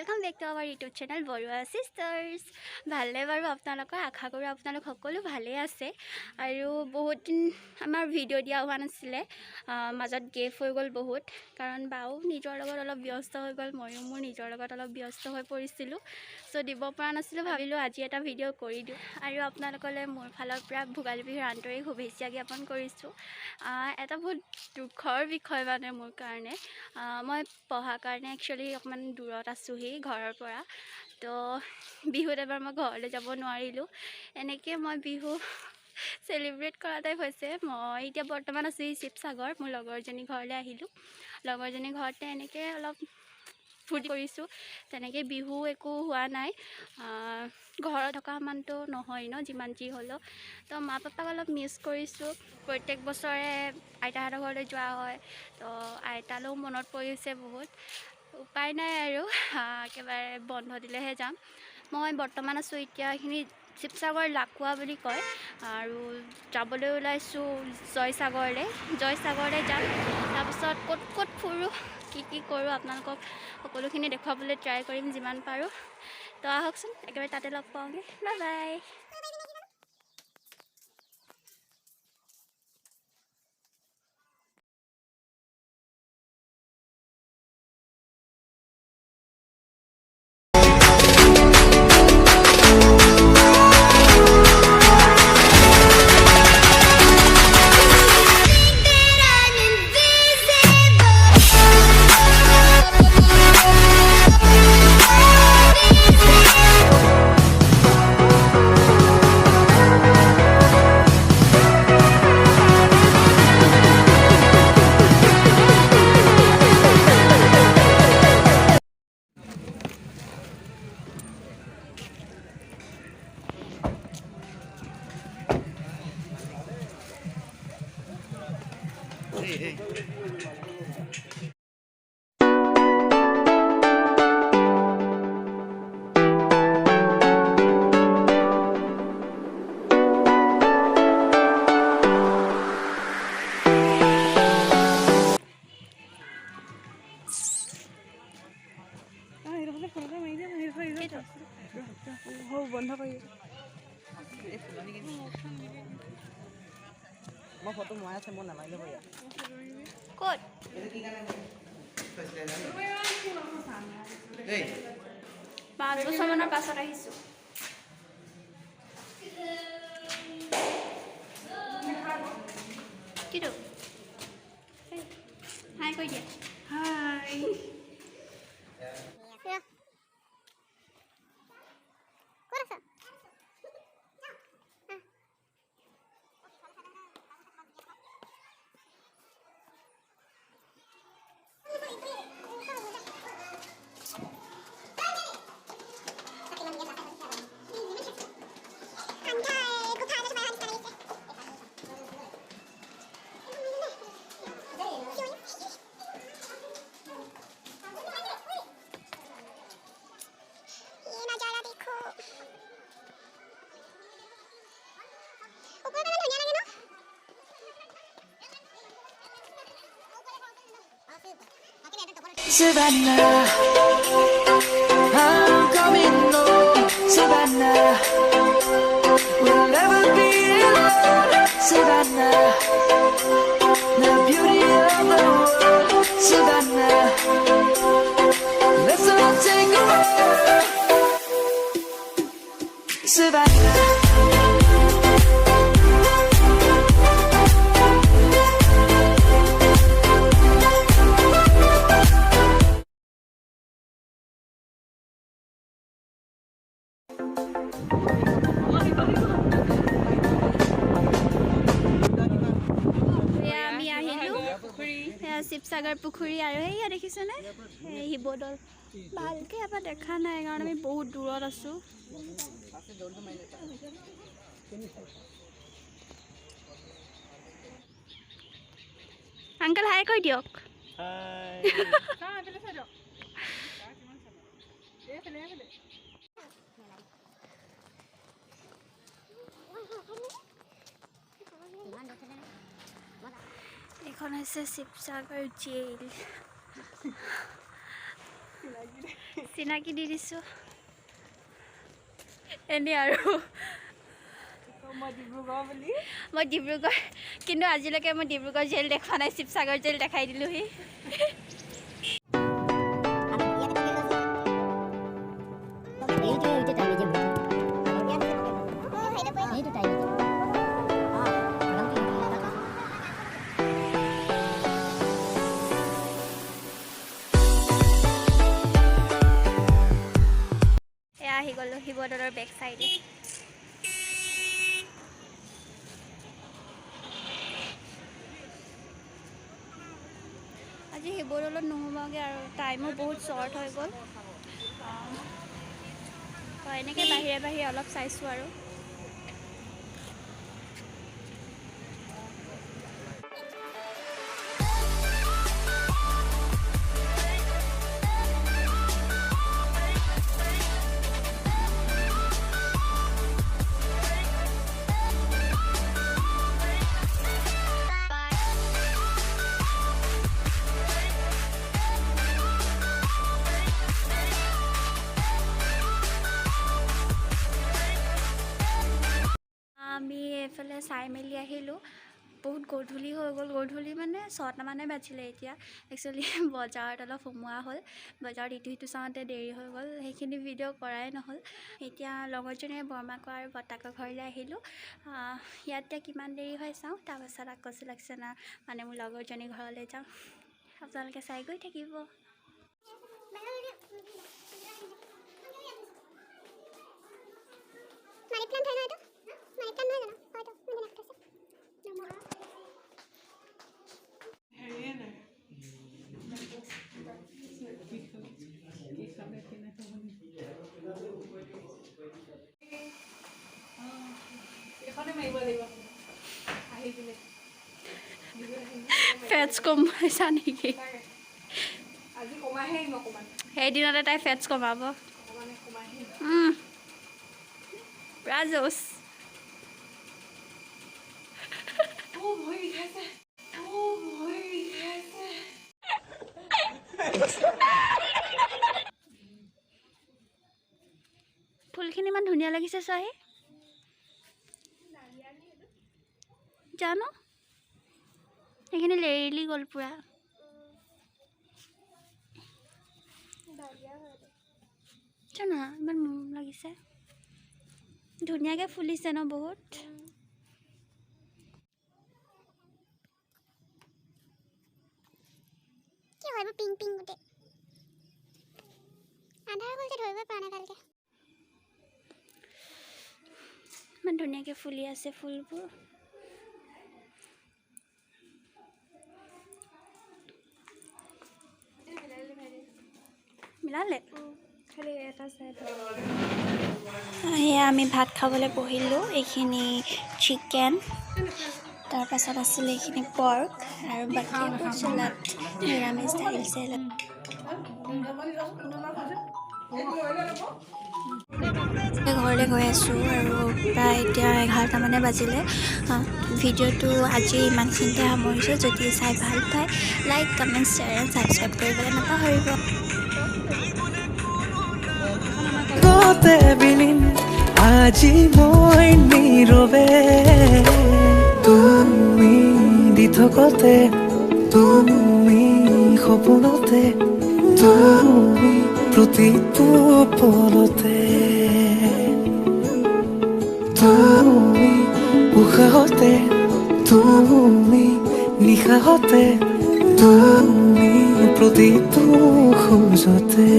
Welcome back to our YouTube channel Baruah Sisters। भाले बारू आपनालोकर आशा करूँ आपनालोक सकलो भाले आछे आरु बहुत दिन आमार भिडिओ दिया हुआ नाছিলে মাজত गेप হৈ গল बहुत कारण बाऊ निजर लगत अलप व्यस्त হৈ गल मयো मोर निजर लगत अलप व्यस्त হৈ পৰিছিলো सो দিব পৰা নাছিলো ভাবিলো আজি এটা ভিডিও কৰি দিও आरु आपनालोकले मोर फाলৰ পৰা ভোগালী বিহুৰ আন্তৰিক শুভেচ্ছা জ্ঞাপন কৰিছো এটা বহুত দুখৰ বিষয় মানে মোৰ কাৰণে মই পঢ়া কাৰণে একচুয়ালি অকমান দূৰত আছোহি ঘৰৰ পৰা তো বিহুত এবাৰ মই ঘৰলৈ যাব নোৱাৰিলো এনেকৈ মই বিহু सेलिब्रेट কৰা টাইপ হৈছে মই এতিয়া বৰ্তমান আছো শিৱসাগৰ মোৰ লগৰজনী ঘৰলৈ আহিলো লগৰজনী ঘৰতে এনেকৈ অলপ ফূৰ্তি কৰিছো তেনেকৈ বিহু একো হোৱা নাই ঘৰত থকা মানটো নহয় ন যিমান যি হলো তো মা পাপাক অলপ মিছ কৰিছো প্ৰত্যেক বছৰে আইতাহঁতৰ ঘৰলৈ যোৱা হয় তো আইতালৈও মনত পৰিছে বহুত উপায় নাই আৰু একেবাৰে বন্ধ দিলেহে যাম মই বৰ্তমান আছো এতিয়া এখিনি শিৱসাগৰ লাকুৱা বুলি কয় আৰু যাবলৈ ওলাইছো জয়সাগৰলৈ যাম তাৰপিছত ক'ত ক'ত ফুৰো কি কৰো আপোনালোকক সকলোখিনি দেখুৱাবলৈ ট্ৰাই কৰিম যিমান পাৰো তো আহকচোন একেবাৰে তাতে লগ পাওঁগে বাই বাই Hey. বন্ধ কৰি মই ফটো মই আছে মই নামাৰিলে বয়া ক'ত Hey. 5 বছৰমানৰ পাছত আহিছো কিটো হাই কৈ দিয়া হাই Savannah, I'm coming home. Savannah, we'll never be alone. Savannah, the beauty of the world. Savannah, let's all take a walk. Savannah. Sivasagar পুখুৰী আৰু এইয়া দেখিছেনে এই শিৱদৌল ভালকৈ এবাৰ দেখা নাই কাৰণ আমি বহুত দূৰত আছোঁ আংকল হাই কৈ দিয়ক এখন হৈছে শিৱসাগৰ জেইল চিনাকি দি দিছোঁ এনেই আৰু মই ডিব্ৰুগড় বুলি মই ডিব্ৰুগড় কিন্তু আজিলৈকে মই ডিব্ৰুগড় জেল দেখা নাই শিৱসাগৰ জেল দেখাই দিলোঁহি এয়া আহি গ'লোঁ শিৱদৌলৰ বেক চাইডে আজি শিৱদৌলত নোসোমাওঁগৈ আৰু টাইমো বহুত শ্বৰ্ট হৈ গ'ল তো এনেকৈ বাহিৰে বাহিৰে অলপ চাইছোঁ আৰু আমি এইফালে চাই মেলি আহিলোঁ বহুত গধূলি হৈ গ'ল গধূলি মানে 6টা মানে বাজিলে এতিয়া একচুৱেলি বজাৰত অলপ সোমোৱা হ'ল বজাৰত ইটো সিটো চাওঁতে দেৰি হৈ গ'ল সেইখিনি ভিডিঅ' কৰাই নহ'ল এতিয়া লগৰজনীয়ে বৰমাক আৰু বৰ্তাকৰ ঘৰলৈ আহিলোঁ ইয়াতে কিমান দেৰি হয় চাওঁ তাৰপাছত আকৌ চিলেকশ্যন মানে মোৰ লগৰজনীৰ ঘৰলৈ যাওঁ আপোনালোকে চাই গৈ থাকিব ফেটছ কমাইছা নেকি সেইদিনতে তাই ফেটছ কমাব ৰাজোচ ফুলখিনি ইমান ধুনীয়া লাগিছে চাই জানো সেইখিনি লেৰেলি গ'ল পুৰা জানো ইমান মৰম লাগিছে ধুনীয়াকৈ ফুলিছে ন বহুত কি হয় পিং পিং গোটেই আন্ধাৰ গ'ল যে ধৰিব পৰা নাই ভালকৈ ইমান ধুনীয়াকৈ ফুলি আছে ফুলবোৰ মিলালে সেয়া আমি ভাত খাবলৈ বহিলোঁ এইখিনি চিকেন তাৰপাছত আছিলে এইখিনি পৰ্ক আৰু বাকীবোৰ চালাড নিৰামিষ দাইল চালাড ঘৰলৈ গৈ আছোঁ আৰু প্ৰায় এতিয়া 11টামানে বাজিলে ভিডিঅ'টো আজি ইমানখিনিতে সামৰিছোঁ যদি চাই ভাল পায় like comment share and subscribe কৰিবলৈ নাপাহৰিব আজি মই নীৰৱে তুমি দি থকতে তুমি সপোনতে তুমি প্ৰতিটো পলতে তুমি উশাহতে তুমি নিশাহতে তুমি প্ৰতিটো খোজতে